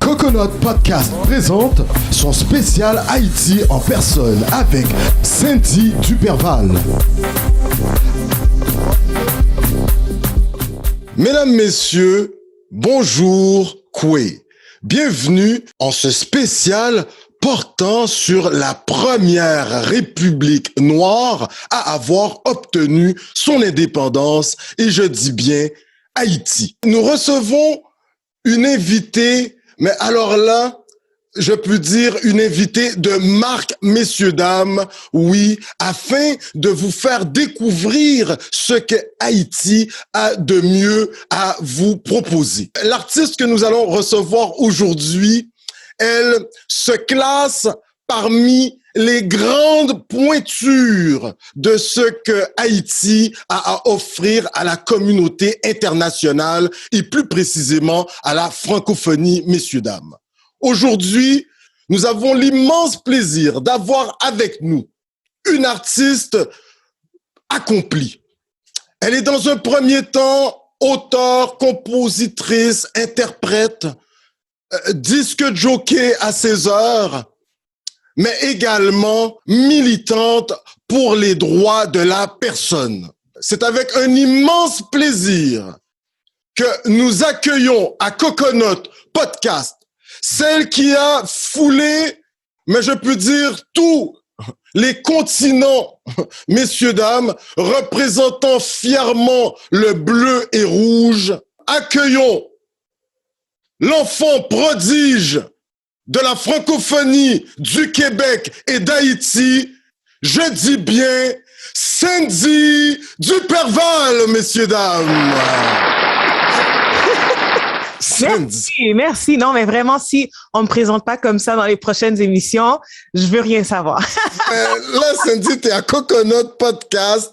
Coconut Podcast présente son spécial Haïti en personne avec Cindy Duperval. Mesdames, Messieurs, bonjour, Koué. Bienvenue en ce spécial portant sur la première république noire à avoir obtenu son indépendance, et je dis bien Haïti. Nous recevons une invitée, mais alors là, je peux dire une invitée de marque, messieurs, dames, oui, afin de vous faire découvrir ce que Haïti a de mieux à vous proposer. L'artiste que nous allons recevoir aujourd'hui, elle se classe parmi les grandes pointures de ce que Haïti a à offrir à la communauté internationale et plus précisément à la francophonie, messieurs, dames. Aujourd'hui, nous avons l'immense plaisir d'avoir avec nous une artiste accomplie. Elle est dans un premier temps auteure, compositrice, interprète, disque jockey à ses heures, mais également militante pour les droits de la personne. C'est avec un immense plaisir que nous accueillons à Coconut Podcast celle qui a foulé, mais je peux dire tous les continents, messieurs, dames, représentant fièrement le bleu et rouge. Accueillons l'enfant prodige de la francophonie du Québec et d'Haïti, je dis bien Cindy Duperval, messieurs, dames. Merci. Non, mais vraiment, si on me présente pas comme ça dans les prochaines émissions, je veux rien savoir. Là, Cindy, t'es à Coconut Podcast.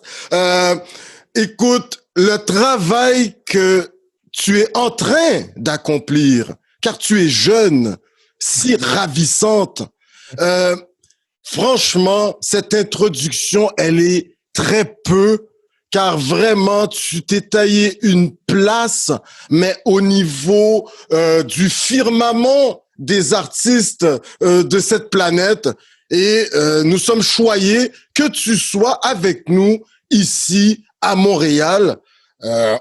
Écoute, le travail que tu es en train d'accomplir, car tu es jeune, si ravissante. Franchement, cette introduction, elle est très peu, car vraiment, tu t'es taillé une place, mais au niveau du firmament des artistes de cette planète. Et nous sommes choyés que tu sois avec nous ici à Montréal,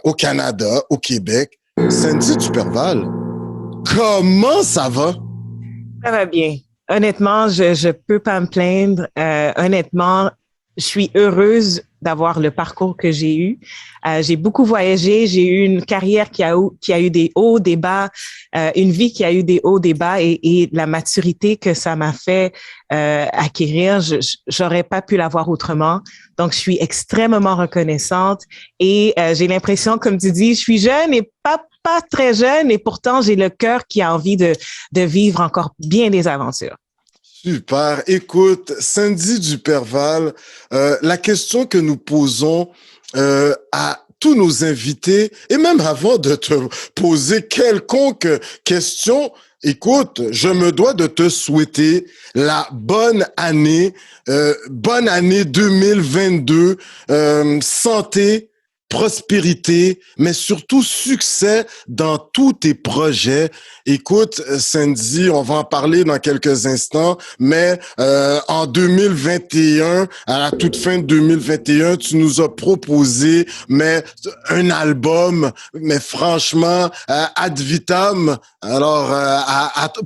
au Canada, au Québec. Cindy Duperval, comment ça va? Ça va bien. Honnêtement, je peux pas me plaindre. Honnêtement, je suis heureuse d'avoir le parcours que j'ai eu. J'ai beaucoup voyagé, j'ai eu une carrière qui a eu des hauts, des bas, une vie qui a eu des hauts, des bas, et la maturité que ça m'a fait acquérir, j'aurais pas pu l'avoir autrement. Donc, je suis extrêmement reconnaissante et j'ai l'impression, comme tu dis, je suis jeune et pas très jeune, et pourtant j'ai le cœur qui a envie de vivre encore bien des aventures. Super. Écoute, Cindy Duperval, la question que nous posons à tous nos invités, et même avant de te poser quelconque question, écoute, je me dois de te souhaiter la bonne année 2022, santé, prospérité, mais surtout succès dans tous tes projets. Écoute, Cindy, on va en parler dans quelques instants, mais en 2021, à la toute fin de 2021, tu nous as proposé un album, mais franchement, ad vitam, alors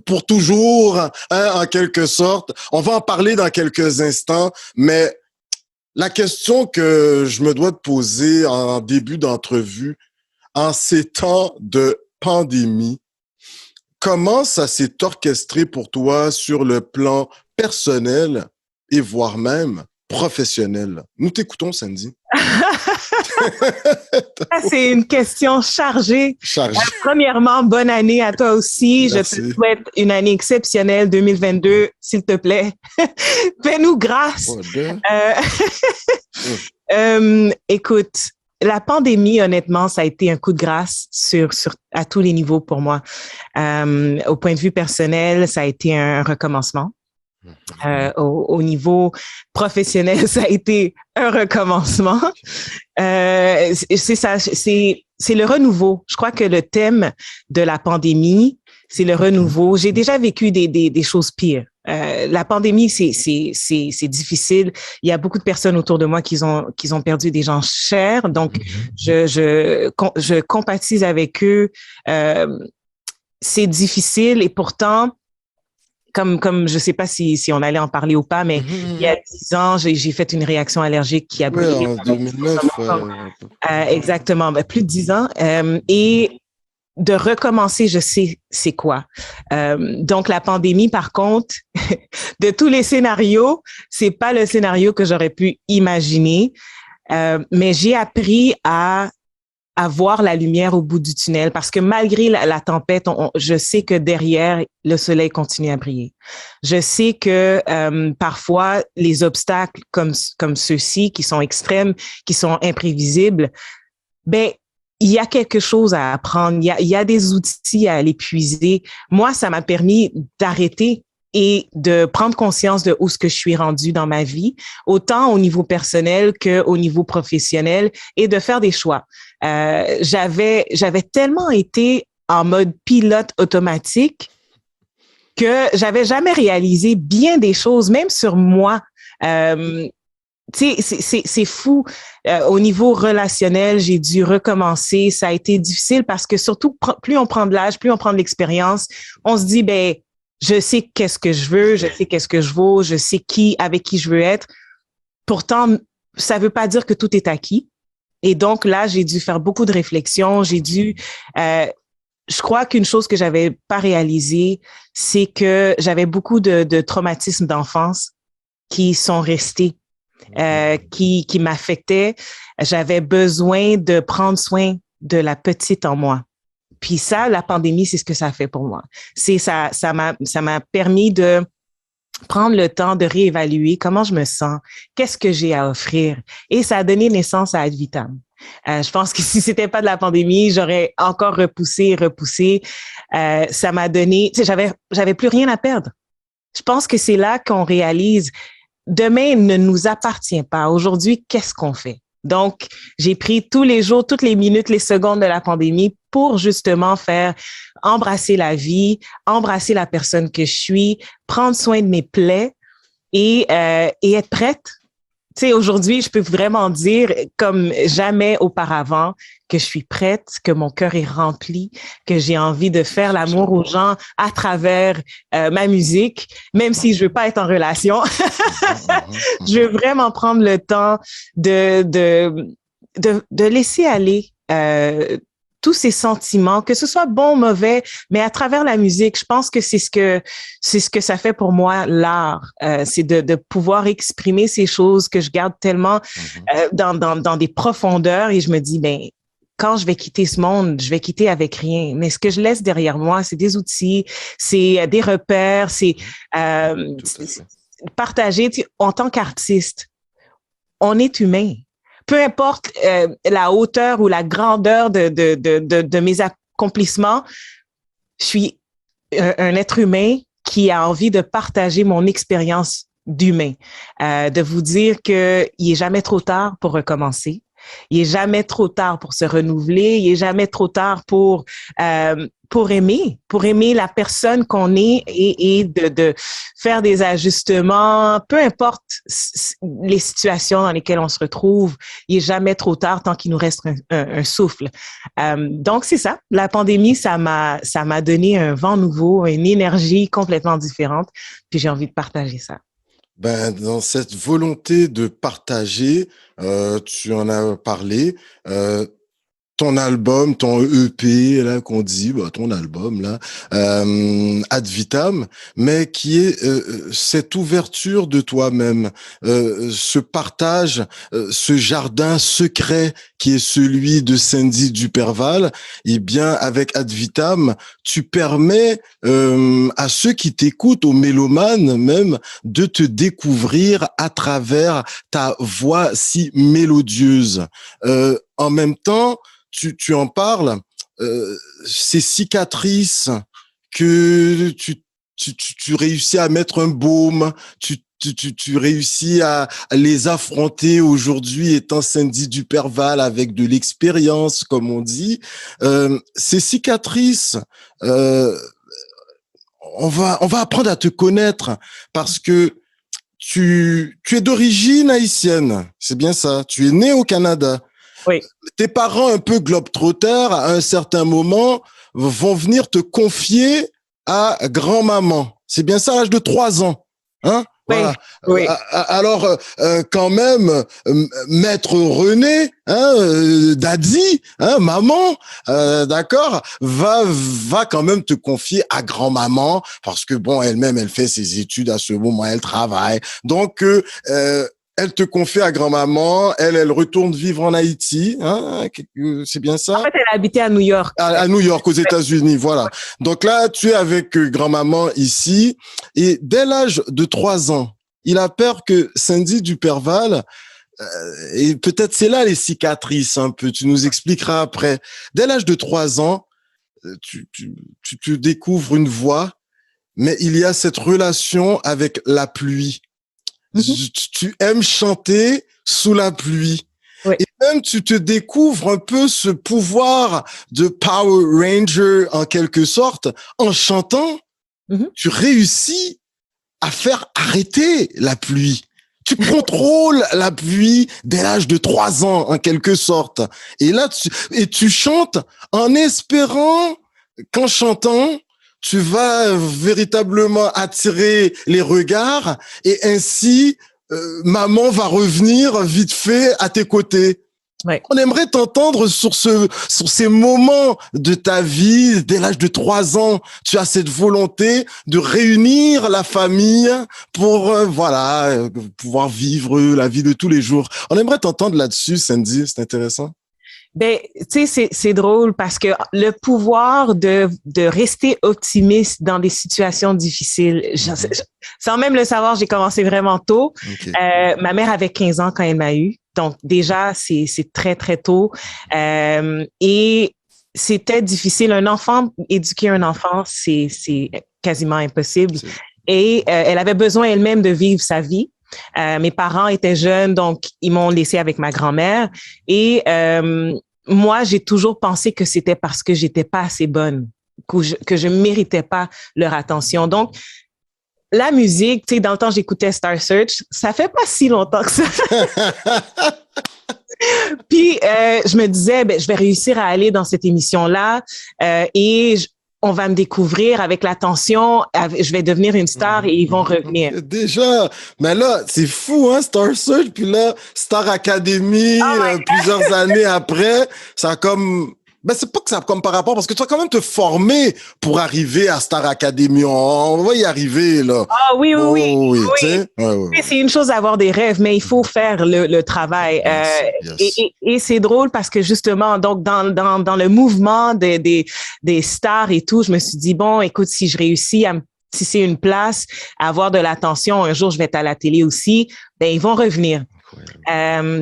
pour toujours, hein, en quelque sorte. On va en parler dans quelques instants, mais la question que je me dois de poser en début d'entrevue, en ces temps de pandémie, comment ça s'est orchestré pour toi sur le plan personnel et voire même professionnel? Nous t'écoutons, Cindy. C'est une question chargée. Premièrement, bonne année à toi aussi. Merci. Je te souhaite une année exceptionnelle 2022, s'il te plaît. Fais-nous grâce. Écoute, la pandémie, honnêtement, ça a été un coup de grâce à tous les niveaux pour moi. Au point de vue personnel, ça a été un recommencement. Au niveau professionnel, ça a été un recommencement. C'est ça, c'est c'est le renouveau. Je crois que le thème de la pandémie, c'est le renouveau. J'ai déjà vécu des choses pires. La pandémie, c'est difficile. Il y a beaucoup de personnes autour de moi qui ont perdu des gens chers. Donc, je compatis avec eux. C'est difficile et pourtant, comme je sais pas si on allait en parler ou pas, mais il y a 10 ans, j'ai fait une réaction allergique qui a Oui, brûlé. en 2009. Exactement, plus de 10 ans. Et de recommencer, je sais c'est quoi. Donc la pandémie, par contre, de tous les scénarios, c'est pas le scénario que j'aurais pu imaginer. Mais j'ai appris à voir la lumière au bout du tunnel parce que malgré la tempête, je sais que derrière, le soleil continue à briller. Je sais que parfois, les obstacles comme ceux-ci, qui sont extrêmes, qui sont imprévisibles, ben il y a quelque chose à apprendre, il y a des outils à aller puiser. Moi, ça m'a permis d'arrêter et de prendre conscience de où ce que je suis rendue dans ma vie, autant au niveau personnel qu'au niveau professionnel, et de faire des choix. J'avais tellement été en mode pilote automatique que j'avais jamais réalisé bien des choses, même sur moi. Tu sais, c'est fou. Au niveau relationnel, j'ai dû recommencer. Ça a été difficile parce que surtout, plus on prend de l'âge, plus on prend de l'expérience, on se dit, ben, je sais qu'est-ce que je veux, je sais qu'est-ce que je vaux, je sais avec qui je veux être. Pourtant, ça veut pas dire que tout est acquis. Et donc là, j'ai dû faire beaucoup de réflexions. Je crois qu'une chose que j'avais pas réalisée, c'est que j'avais beaucoup de traumatismes d'enfance qui sont restés. Qui m'affectait. J'avais besoin de prendre soin de la petite en moi. Puis ça, la pandémie, c'est ce que ça a fait pour moi. Ça m'a permis de prendre le temps de réévaluer comment je me sens, qu'est-ce que j'ai à offrir. Et ça a donné naissance à Ad Vitam. Je pense que si c'était pas de la pandémie, j'aurais encore repoussé. Ça m'a donné, tu sais, j'avais plus rien à perdre. Je pense que c'est là qu'on réalise demain ne nous appartient pas. Aujourd'hui, qu'est-ce qu'on fait? Donc, j'ai pris tous les jours, toutes les minutes, les secondes de la pandémie pour justement embrasser la vie, embrasser la personne que je suis, prendre soin de mes plaies et être prête. Tu sais, aujourd'hui, je peux vraiment dire, comme jamais auparavant, que je suis prête, que mon cœur est rempli, que j'ai envie de faire l'amour aux gens à travers ma musique, même si je veux pas être en relation. Je veux vraiment prendre le temps de laisser aller tous ces sentiments, que ce soit bon, mauvais, mais à travers la musique, je pense que c'est ce que ça fait pour moi, l'art. C'est de pouvoir exprimer ces choses que je garde tellement dans des profondeurs et je me dis, ben, quand je vais quitter ce monde, je vais quitter avec rien. Mais ce que je laisse derrière moi, c'est des outils, c'est des repères, c'est partager. En tant qu'artiste, on est humain. Peu importe la hauteur ou la grandeur de mes accomplissements, je suis un être humain qui a envie de partager mon expérience d'humain, de vous dire qu'il est jamais trop tard pour recommencer. Il est jamais trop tard pour se renouveler. Il est jamais trop tard pour aimer la personne qu'on est et de faire des ajustements. Peu importe les situations dans lesquelles on se retrouve, il est jamais trop tard tant qu'il nous reste un souffle. Donc c'est ça. La pandémie, ça m'a donné un vent nouveau, une énergie complètement différente. Puis j'ai envie de partager ça. Ben, dans cette volonté de partager, tu en as parlé, ton album, ton EP, là, qu'on dit, bah, ton album, là, Ad Vitam, mais qui est cette ouverture de toi-même, ce partage, ce jardin secret qui est celui de Sandy Duperval, eh bien, avec Ad Vitam, tu permets à ceux qui t'écoutent, aux mélomanes même, de te découvrir à travers ta voix si mélodieuse. En même temps, tu en parles, ces cicatrices que tu réussis à mettre un baume, tu tu réussis à les affronter aujourd'hui étant Cindy Duperval avec de l'expérience, comme on dit. Ces cicatrices, on va apprendre à te connaître parce que tu es d'origine haïtienne, c'est bien ça. Tu es né au Canada. Oui. Tes parents, un peu globetrotters, à un certain moment, vont venir te confier à grand-maman. C'est bien ça, à l'âge de 3 ans. Hein? Oui, Voilà. oui. Alors, quand même, maître René, Daddy, maman, d'accord, va quand même te confier à grand-maman parce que bon, elle-même, elle fait ses études à ce moment, elle travaille. Donc, elle te confie à grand-maman, elle retourne vivre en Haïti, c'est bien ça? En fait, elle habitait à New York. À New York, aux États-Unis, voilà. Donc là, tu es avec grand-maman ici, et dès l'âge de 3 ans, il a peur que Cindy Duperval, et peut-être c'est là les cicatrices un peu, tu nous expliqueras après. Dès l'âge de 3 ans, tu découvres une voix, mais il y a cette relation avec la pluie. Tu aimes chanter sous la pluie. Oui. Et même tu te découvres un peu ce pouvoir de Power Ranger en quelque sorte. En chantant, tu réussis à faire arrêter la pluie. Tu contrôles la pluie dès l'âge de 3 ans en quelque sorte. Et là, tu chantes en espérant qu'en chantant, tu vas véritablement attirer les regards et ainsi, maman va revenir vite fait à tes côtés. Ouais. On aimerait t'entendre sur ces moments de ta vie. Dès l'âge de 3 ans, tu as cette volonté de réunir la famille pour, pouvoir vivre la vie de tous les jours. On aimerait t'entendre là-dessus, Cindy. C'est intéressant. Ben, tu sais, c'est drôle parce que le pouvoir de rester optimiste dans des situations difficiles, sans même le savoir, j'ai commencé vraiment tôt. Okay. Ma mère avait 15 ans quand elle m'a eu. Donc, déjà, c'est très, très tôt. Et c'était difficile. Éduquer un enfant, c'est quasiment impossible. Et elle avait besoin elle-même de vivre sa vie. Mes parents étaient jeunes, donc ils m'ont laissé avec ma grand-mère. Et moi, j'ai toujours pensé que c'était parce que j'étais pas assez bonne, que je méritais pas leur attention. Donc, la musique, tu sais, dans le temps, j'écoutais Star Search. Ça fait pas si longtemps que ça. Puis, je me disais, je vais réussir à aller dans cette émission-là et on va me découvrir avec l'attention, je vais devenir une star et ils vont revenir. Déjà, mais là, c'est fou, hein, Star Search, puis là, Star Academy, plusieurs années après, ça a comme... Ben, c'est pas que ça a comme par rapport, parce que tu vas quand même te former pour arriver à Star Academy. On va y arriver, là. Ah oui. Ouais. C'est une chose d'avoir des rêves, mais il faut faire le travail. Yes. Et c'est drôle parce que justement, donc dans le mouvement des stars et tout, je me suis dit, bon, écoute, si je réussis à si c'est une place, à avoir de l'attention, un jour je vais être à la télé aussi, ben ils vont revenir.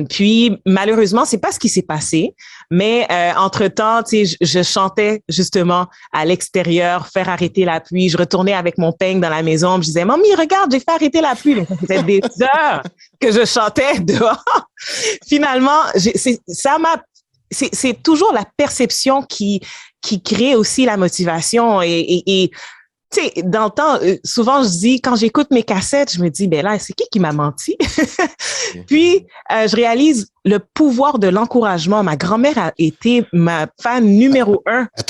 Puis malheureusement, c'est pas ce qui s'est passé, mais entre-temps, tu sais, je chantais justement à l'extérieur, faire arrêter la pluie. Je retournais avec mon peigne dans la maison, je disais "Mamie, regarde, j'ai fait arrêter la pluie." Donc c'était des heures que je chantais dehors. Finalement, c'est toujours la perception qui crée aussi la motivation et tu sais, dans le temps, souvent, je dis, quand j'écoute mes cassettes, je me dis, ben là, c'est qui m'a menti? Puis, je réalise le pouvoir de l'encouragement. Ma grand-mère a été ma fan numéro 1. Elle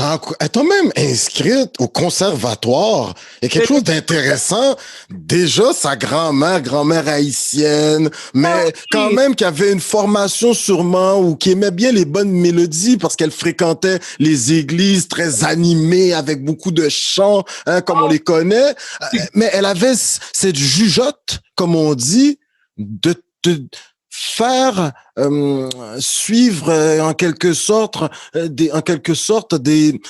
t'a même inscrite au conservatoire. Il y a quelque chose d'intéressant. Déjà, sa grand-mère haïtienne, mais quand même qui avait une formation sûrement ou qui aimait bien les bonnes mélodies parce qu'elle fréquentait les églises très animées avec beaucoup de chants, comme on les connaît. Mais elle avait cette jugeote, comme on dit, de faire suivre en quelque sorte des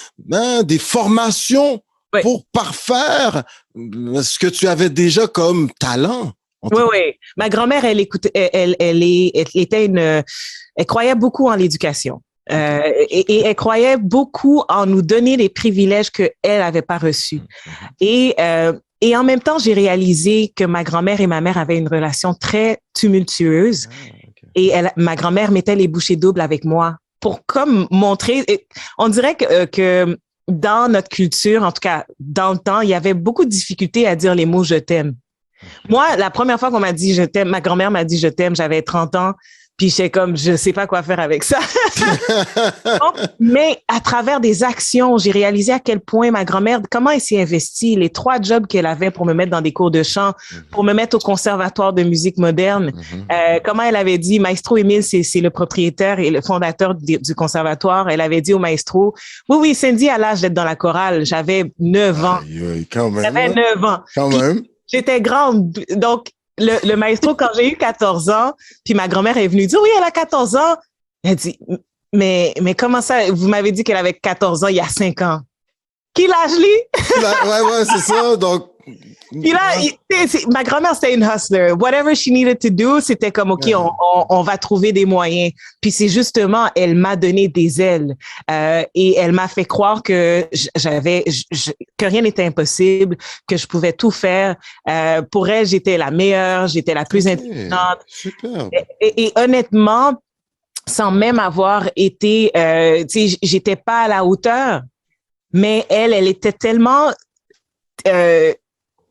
formations pour parfaire ce que tu avais déjà comme talent. Oui. Ma grand-mère, elle croyait beaucoup en l'éducation. Et elle croyait beaucoup en nous donner les privilèges qu'elle n'avait pas reçus. Et Et en même temps, j'ai réalisé que ma grand-mère et ma mère avaient une relation très tumultueuse. Et ma grand-mère mettait les bouchées doubles avec moi pour comme montrer. On dirait que dans notre culture, en tout cas dans le temps, il y avait beaucoup de difficultés à dire les mots je t'aime. Moi, la première fois qu'on m'a dit je t'aime, ma grand-mère m'a dit je t'aime, j'avais 30 ans, puis j'étais comme je sais pas quoi faire avec ça. Mais à travers des actions, j'ai réalisé à quel point ma grand-mère, comment elle s'est investie, les 3 jobs qu'elle avait pour me mettre dans des cours de chant, pour me mettre au conservatoire de musique moderne. Comment elle avait dit, Maestro Émile, c'est le propriétaire et le fondateur du conservatoire. Elle avait dit au maestro, oui, Cindy a l'âge d'être dans la chorale. J'avais 9 ans. Quand même. J'avais 9 ans. Quand même. J'étais grande. Donc, le maestro, quand j'ai eu 14 ans, puis ma grand-mère est venue dire, oui, elle a 14 ans. Elle dit, mais comment ça? Vous m'avez dit qu'elle avait 14 ans il y a 5 ans. Qui l'âge, lui? Ouais, c'est ça. Donc. Puis là, ma grand-mère, c'était une hustler. Whatever she needed to do, c'était comme, OK, on va trouver des moyens. Puis c'est justement, elle m'a donné des ailes. Et elle m'a fait croire que que rien n'était impossible, que je pouvais tout faire. Pour elle, j'étais la meilleure, j'étais la plus intelligente. Super. Et honnêtement, sans même avoir été, tu sais, j'étais pas à la hauteur, mais elle était tellement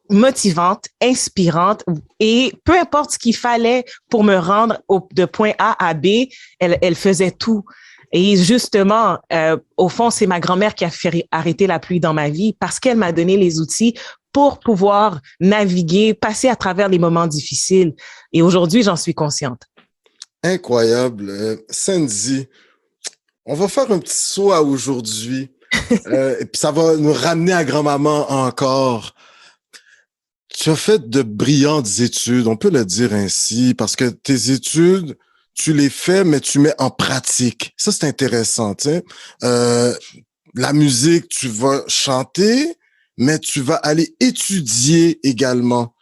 motivante, inspirante, et peu importe ce qu'il fallait pour me rendre de point A à B, elle faisait tout. Et justement, au fond, c'est ma grand-mère qui a fait arrêter la pluie dans ma vie parce qu'elle m'a donné les outils pour pouvoir naviguer, passer à travers les moments difficiles. Et aujourd'hui, j'en suis consciente. Incroyable. Sandy, on va faire un petit saut à aujourd'hui. Et puis ça va nous ramener à grand-maman encore. Tu as fait de brillantes études, on peut le dire ainsi, parce que tes études, tu les fais, mais tu mets en pratique. Ça, c'est intéressant, tu sais. La musique, tu vas chanter, mais tu vas aller étudier également.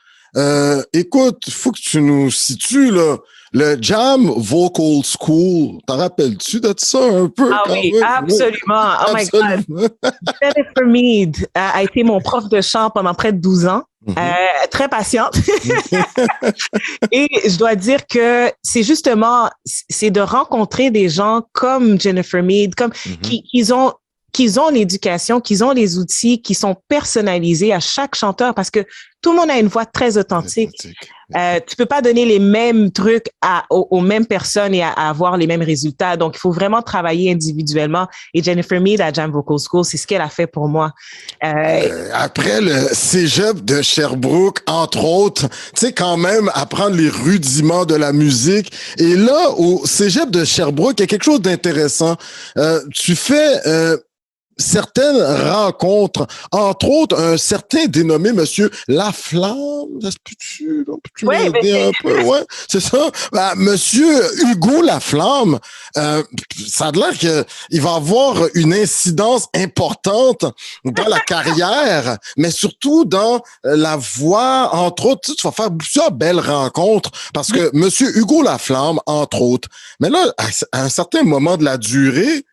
Écoute, faut que tu nous situes, là. Le Jam Vocal School, t'en rappelles-tu de ça un peu? Ah oui, même? Absolument. Oh absolument. My God. Jennifer Mead a été mon prof de chant pendant près de 12 ans. Très patiente. Et je dois dire que c'est justement, c'est de rencontrer des gens comme Jennifer Mead, comme qu'ils ont l'éducation, qu'ils ont les outils, qui sont personnalisés à chaque chanteur parce que tout le monde a une voix très authentique. Tu peux pas donner les mêmes trucs aux mêmes personnes et à avoir les mêmes résultats. Donc, il faut vraiment travailler individuellement. Et Jennifer Mead à Jam Vocal School, c'est ce qu'elle a fait pour moi. Après le cégep de Sherbrooke, entre autres, tu sais, quand même, apprendre les rudiments de la musique. Et là, au cégep de Sherbrooke, il y a quelque chose d'intéressant. Tu fais certaines rencontres, entre autres, un certain dénommé Monsieur Laflamme, peux-tu m'aider un peu? Ouais, c'est ça. Monsieur Hugo Laflamme, ça a l'air qu'il va avoir une incidence importante dans la carrière, mais surtout dans la voix, entre autres. Tu vas faire plusieurs belles rencontres parce que Monsieur Hugo Laflamme, entre autres. Mais là, à un certain moment de la durée,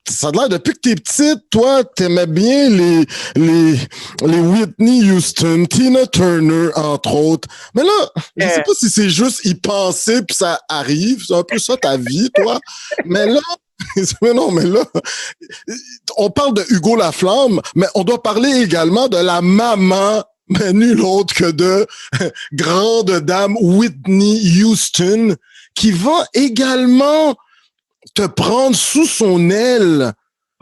ça a l'air, depuis que t'es petite, toi, t'aimais bien les Whitney Houston, Tina Turner, entre autres. Mais là, je sais pas si c'est juste y penser puis ça arrive. C'est un peu ça ta vie, toi. Mais là, on parle de Hugo Laflamme, mais on doit parler également de la maman, mais nulle autre que de grande dame Whitney Houston, qui va également te prendre sous son aile.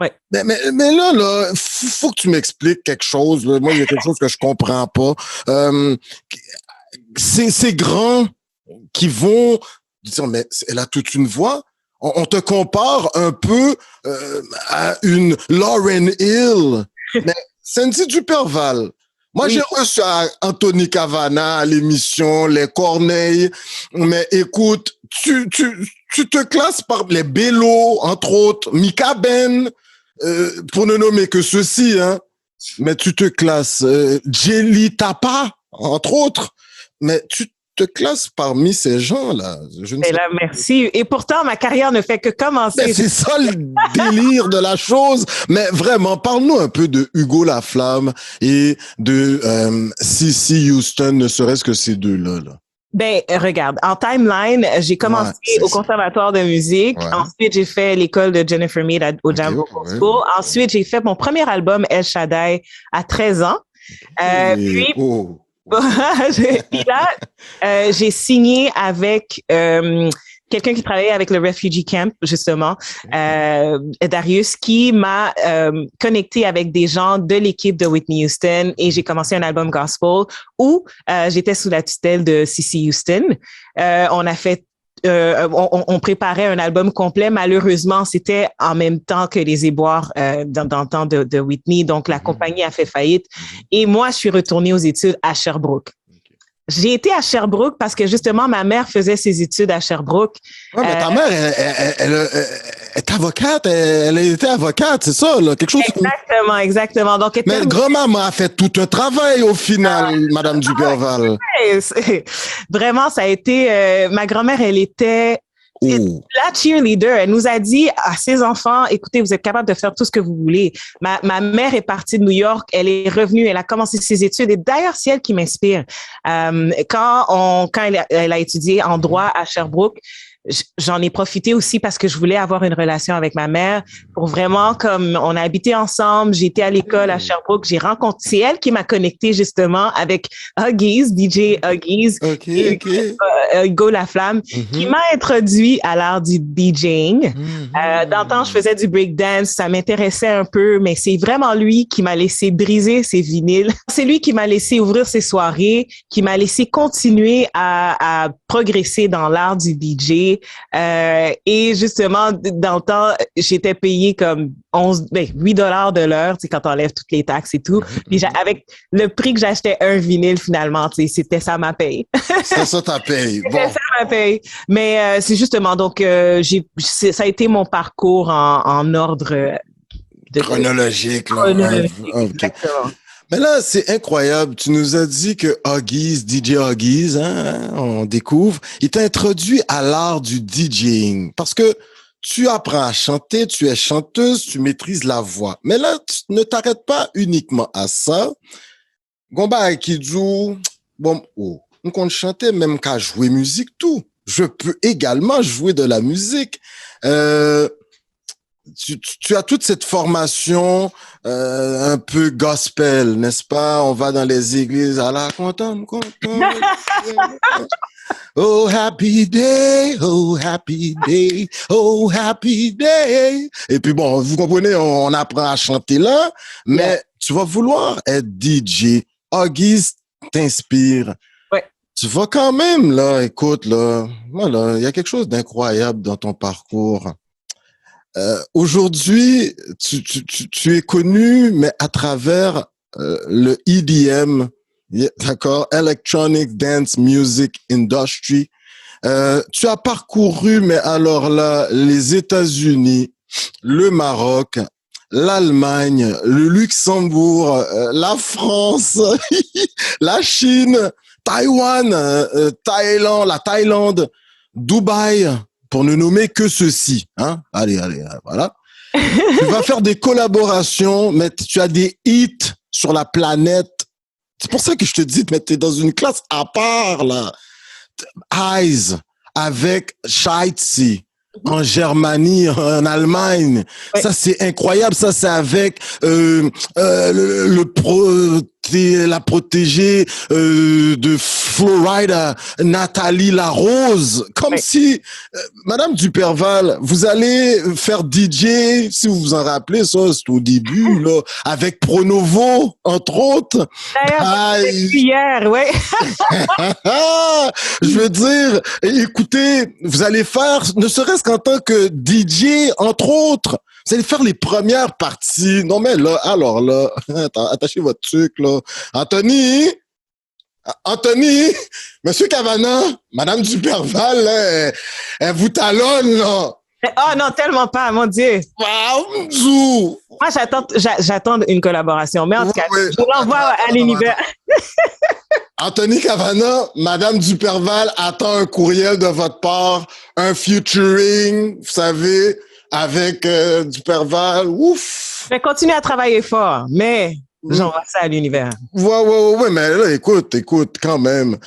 Ouais. Mais là, faut que tu m'expliques quelque chose. Là. Moi, il y a quelque chose que je comprends pas. Ces grands qui vont dire, mais elle a toute une voix. On te compare un peu à une Lauryn Hill. Mais Cindy Duperval. Moi, j'ai reçu Anthony Cavana à l'émission, les Corneilles. Mais écoute, tu te classes par les Bello, entre autres, Mika Ben, pour ne nommer que ceux-ci, hein. Mais tu te classes Jelly Tapa, entre autres. Mais te classes parmi ces gens-là. Je ne sais là, merci. Et pourtant, ma carrière ne fait que commencer. C'est ça le délire de la chose. Mais vraiment, parle-nous un peu de Hugo Laflamme et de CC Houston, ne serait-ce que ces deux-là. Là. Ben, regarde, en timeline, j'ai commencé au conservatoire de musique. Ouais. Ensuite, j'ai fait l'école de Jennifer Mead au Jam Vocal School. Ensuite, j'ai fait mon premier album, El Shaddai, à 13 ans. Puis là, j'ai signé avec quelqu'un qui travaillait avec le Refugee Camp, justement, Darius, qui m'a connecté avec des gens de l'équipe de Whitney Houston et j'ai commencé un album gospel où j'étais sous la tutelle de CC Houston. On a fait on préparait un album complet. Malheureusement, c'était en même temps que les éboueurs dans le temps de Whitney. Donc, la compagnie a fait faillite. Et moi, je suis retournée aux études à Sherbrooke. J'ai été à Sherbrooke parce que justement, ma mère faisait ses études à Sherbrooke. Ouais, mais ta mère, elle est avocate, elle était avocate, c'est ça, là, quelque chose. Exactement. Donc, mais grand-maman a fait tout un travail au final, Madame Duperval. Vraiment, ça a été, ma grand-mère, elle était la cheerleader. Elle nous a dit à ses enfants, écoutez, vous êtes capables de faire tout ce que vous voulez. Ma mère est partie de New York, elle est revenue, elle a commencé ses études et d'ailleurs, c'est elle qui m'inspire. Quand elle a étudié en droit à Sherbrooke, j'en ai profité aussi parce que je voulais avoir une relation avec ma mère pour vraiment, comme on a habité ensemble, j'ai été à l'école à Sherbrooke, j'ai rencontré, c'est elle qui m'a connecté justement avec Huggies, DJ Huggies, Hugo Laflamme, qui m'a introduit à l'art du DJing. Dans le temps, je faisais du breakdance, ça m'intéressait un peu, mais c'est vraiment lui qui m'a laissé briser ses vinyles. C'est lui qui m'a laissé ouvrir ses soirées, qui m'a laissé continuer à progresser dans l'art du DJ. Et justement, dans le temps, j'étais payée comme 8 $ de l'heure, tu sais, quand on enlève toutes les taxes et tout. Puis avec le prix que j'achetais un vinyle, finalement, tu sais, c'était ça ma paye. C'est ça ta paye. Bon. C'était ça ma paye. Mais c'est justement, donc, ça a été mon parcours en ordre chronologique. Exactement. Mais là, c'est incroyable. Tu nous as dit que Huggies, DJ Huggies, on découvre, il t'a introduit à l'art du DJing. Parce que tu apprends à chanter, tu es chanteuse, tu maîtrises la voix. Mais là, tu ne t'arrêtes pas uniquement à ça. Gomba Akidjou, bon, on compte chanter même qu'à jouer musique, tout. Je peux également jouer de la musique. Tu as toute cette formation un peu gospel, n'est-ce pas? On va dans les églises à la content. Oh happy day, oh happy day, oh happy day. Et puis bon, vous comprenez, on apprend à chanter là, mais tu vas vouloir être DJ. Huggies t'inspire. Tu vas quand même là, écoute là, voilà, il y a quelque chose d'incroyable dans ton parcours. Aujourd'hui, tu es connu, mais à travers le EDM, d'accord, Electronic Dance Music Industry. Tu as parcouru, mais alors là, les États-Unis, le Maroc, l'Allemagne, le Luxembourg, la France, la Chine, Taïwan, la Thaïlande, Dubaï. Pour ne nommer que ceci, hein. Allez, voilà. Tu vas faire des collaborations, mais tu as des hits sur la planète. C'est pour ça que je te dis, mais t'es dans une classe à part, là. Eyes, avec Scheitzi, en Germanie, en Allemagne. Oui. Ça, c'est incroyable. Ça, c'est avec la protégée de Florida, Nathalie Larose. Comme si, Madame Duperval, vous allez faire DJ, si vous vous en rappelez, ça, c'est au début, là, avec Pronovo, entre autres. D'ailleurs, hier, ouais. Je veux dire, écoutez, vous allez faire, ne serait-ce qu'en tant que DJ, entre autres, vous allez faire les premières parties. Non, mais là, alors là, attachez votre truc, là. Anthony, Monsieur Cavana, Madame Duperval, là, elle vous talonne, là. Oh non, tellement pas, mon Dieu. Wow, moi, j'attends une collaboration. Mais en tout cas, je l'envoie à l'univers. Anthony Cavana, Madame Duperval attend un courriel de votre part, un featuring, vous savez, avec Duperval. Ouf! Je vais continuer à travailler fort, mais j'envoie ça à l'univers. Ouais, mais là, écoute, quand même.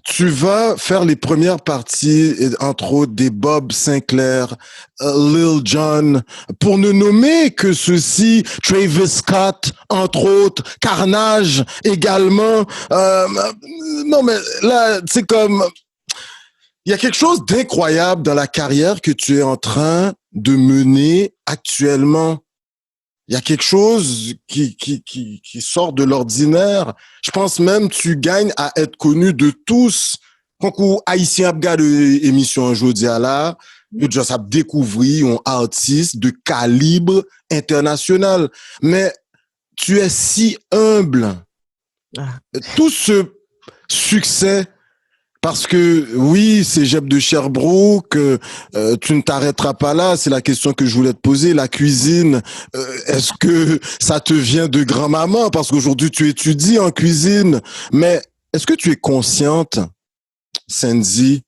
Tu vas faire les premières parties, entre autres, des Bob Sinclair, Lil Jon, pour ne nommer que ceux-ci, Travis Scott, entre autres, Carnage également. Non, mais là, c'est comme... Il y a quelque chose d'incroyable dans la carrière que tu es en train de mener actuellement. Il y a quelque chose qui sort de l'ordinaire. Je pense même que tu gagnes à être connu de tous. Quand Haïtien regarde l'émission aujourd'hui à la, déjà ça découvrir un artiste de calibre international. Mais tu es si humble. Tout ce succès, parce que oui, Cégep de Sherbrooke, tu ne t'arrêteras pas là. C'est la question que je voulais te poser. La cuisine, est-ce que ça te vient de grand-maman? Parce qu'aujourd'hui, tu étudies en cuisine. Mais est-ce que tu es consciente, Sandy,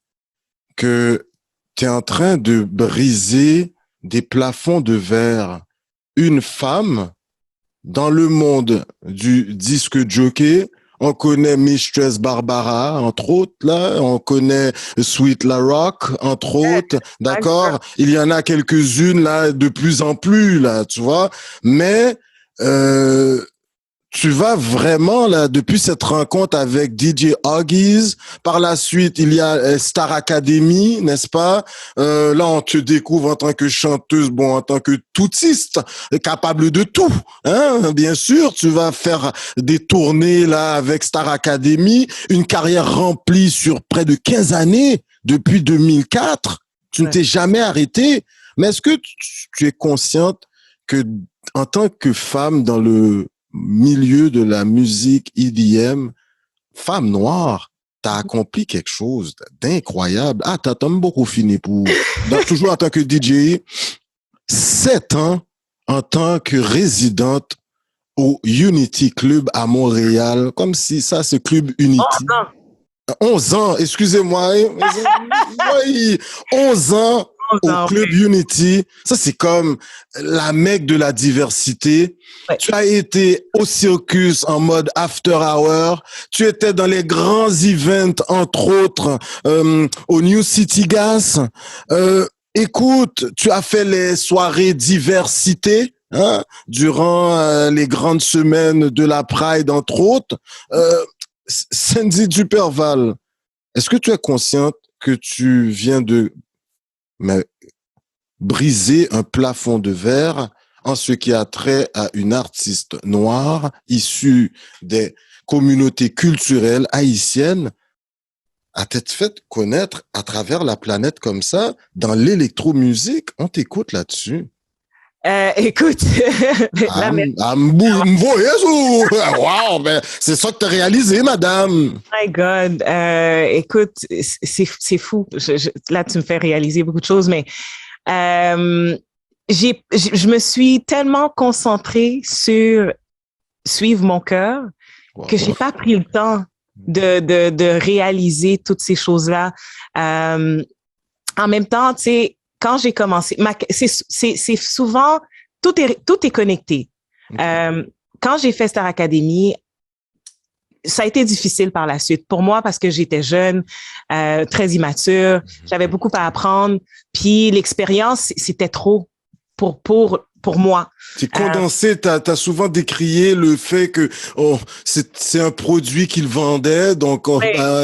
que tu es en train de briser des plafonds de verre? Une femme dans le monde du disque jockey. On connaît Mistress Barbara, entre autres, là. On connaît Sweet La Rock, entre autres. D'accord? Il y en a quelques-unes, là, de plus en plus, là, tu vois. Mais, tu vas vraiment, là, depuis cette rencontre avec DJ Huggies, par la suite, il y a Star Academy, n'est-ce pas? Là, on te découvre en tant que chanteuse, bon, en tant que toutiste, capable de tout, hein? Bien sûr, tu vas faire des tournées, là, avec Star Academy, une carrière remplie sur près de 15 années, depuis 2004. Tu ne t'es jamais arrêté. Mais est-ce que tu es consciente que, en tant que femme dans le milieu de la musique EDM, femme noire, t'as accompli quelque chose d'incroyable. Ah, t'as beaucoup fini pour... Donc, toujours en tant que DJ, 7 ans en tant que résidente au Unity Club à Montréal, comme si ça, c'est Club Unity. 11 ans, excusez-moi. Oui, 11 ans au Club Unity. Ça, c'est comme la mecque de la diversité. Ouais. Tu as été au circus en mode after hour. Tu étais dans les grands events, entre autres, au New City Gas. Écoute, tu as fait les soirées diversité, hein, durant les grandes semaines de la Pride, entre autres. Sandy Duperval, est-ce que tu es consciente que tu viens de briser un plafond de verre en ce qui a trait à une artiste noire issue des communautés culturelles haïtiennes, à t'être fait connaître à travers la planète comme ça, dans l'électromusique? On t'écoute là-dessus. Écoute, wow, ben, c'est ça que tu as réalisé, madame. My God, écoute, c'est fou. Là, tu me fais réaliser beaucoup de choses, mais je me suis tellement concentrée sur suivre mon cœur que j'ai pas pris le temps de réaliser toutes ces choses-là. En même temps, tu sais, quand j'ai commencé, c'est souvent, tout est connecté. Okay. Quand j'ai fait Star Academy, ça a été difficile par la suite pour moi parce que j'étais jeune, très immature, j'avais beaucoup à apprendre, puis l'expérience, c'était trop pour moi. C'est condensé, t'as souvent décrié le fait que c'est un produit qu'ils vendaient, donc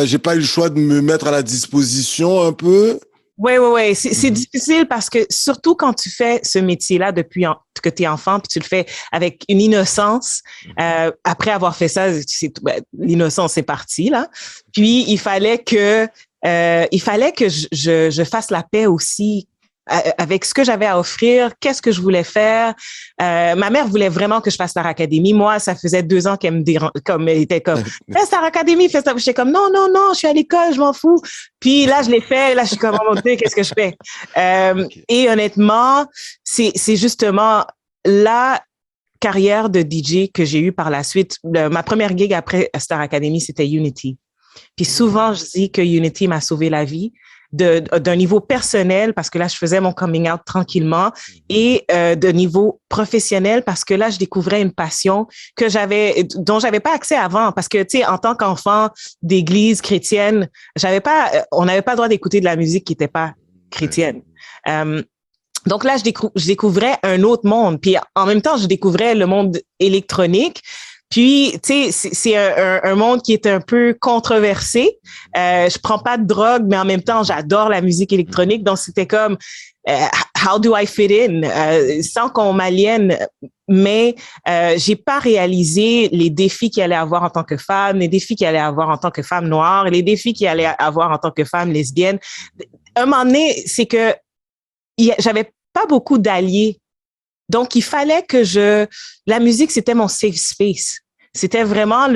j'ai pas eu le choix de me mettre à la disposition un peu. Oui. C'est difficile parce que surtout quand tu fais ce métier-là depuis que tu es enfant, puis tu le fais avec une innocence. Après avoir fait ça, l'innocence est partie là. Puis il fallait que je fasse la paix aussi avec ce que j'avais à offrir, qu'est-ce que je voulais faire. Ma mère voulait vraiment que je fasse Star Academy. Moi, ça faisait 2 ans qu'elle me elle était comme fais Star Academy, fais ça. J'étais comme non, je suis à l'école, je m'en fous. Puis là, je l'ai fait. Là, je suis comme oh mon Dieu, qu'est-ce que je fais? Et honnêtement, c'est justement là carrière de DJ que j'ai eue par la suite, ma première gig après Star Academy, c'était Unity. Puis souvent, je dis que Unity m'a sauvé la vie d'un niveau personnel parce que là, je faisais mon coming out tranquillement et de niveau professionnel parce que là, je découvrais une passion dont j'avais pas accès avant parce que, tu sais, en tant qu'enfant d'église chrétienne, on n'avait pas le droit d'écouter de la musique qui n'était pas chrétienne. Donc là, je découvrais un autre monde. Puis en même temps, je découvrais le monde électronique. Puis, tu sais, c'est un monde qui est un peu controversé. Je prends pas de drogue, mais en même temps, j'adore la musique électronique. Donc, c'était comme, how do I fit in? Sans qu'on m'aliène. Mais j'ai pas réalisé les défis qu'il allait avoir en tant que femme, les défis qu'il allait avoir en tant que femme noire, les défis qu'il allait avoir en tant que femme lesbienne. Un moment donné, c'est que j'avais pas beaucoup d'alliés. Donc, il fallait que la musique, c'était mon safe space. C'était vraiment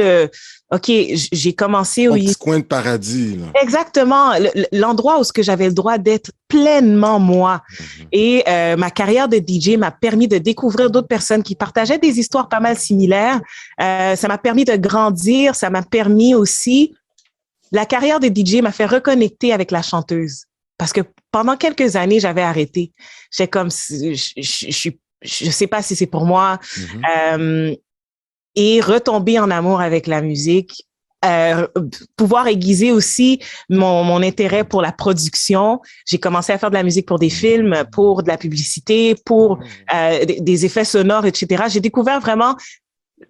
OK, j'ai commencé au petit coin de paradis, là. Exactement. L'endroit où j'avais le droit d'être pleinement moi. Et ma carrière de DJ m'a permis de découvrir d'autres personnes qui partageaient des histoires pas mal similaires. Ça m'a permis de grandir. Ça m'a permis aussi, la carrière de DJ m'a fait reconnecter avec la chanteuse. Parce que pendant quelques années, j'avais arrêté. J'étais comme, je sais pas si c'est pour moi. Et retomber en amour avec la musique, pouvoir aiguiser aussi mon intérêt pour la production. J'ai commencé à faire de la musique pour des films, pour de la publicité, pour des effets sonores, etc.